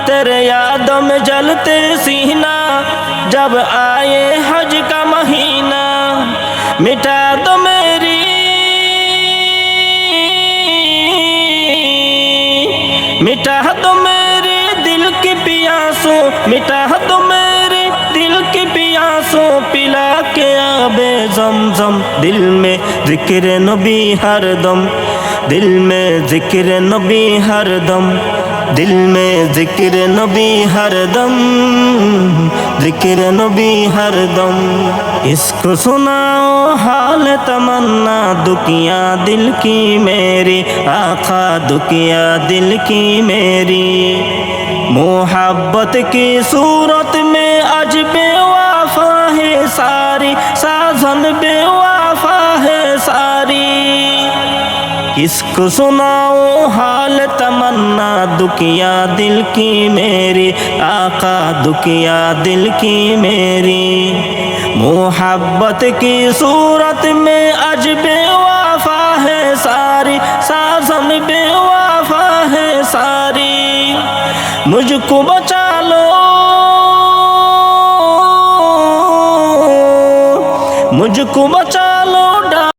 तेरे यादों में जलते सीना, जब आए हज का महीना, मिटा दो मेरी, मिटा दो मेरे दिल की प्यासों, मिटा दो मेरे दिल की प्यासों, पिला के आबे ज़मज़म। दिल में ज़िक्र नबी हरदम, दिल में ज़िक्र नबी हरदम, दिल में ज़िक्र नबी हरदम, ज़िक्र नबी हरदम। इसको सुनाओ हाल तमन्ना दुखिया दिल की मेरी, आका दुखिया दिल की मेरी। मोहब्बत की सूरत में आज बेवफा है सारी, साजन बेवफा है सारी। किसको सुनाओ हाल तमन्ना दुखिया दिल की मेरी, आका दुखिया दिल की मेरी। मोहब्बत की सूरत में आज बेवफा है सारी, साजन बेवफा है सारी। मुझको बचा लो, मुझको बचा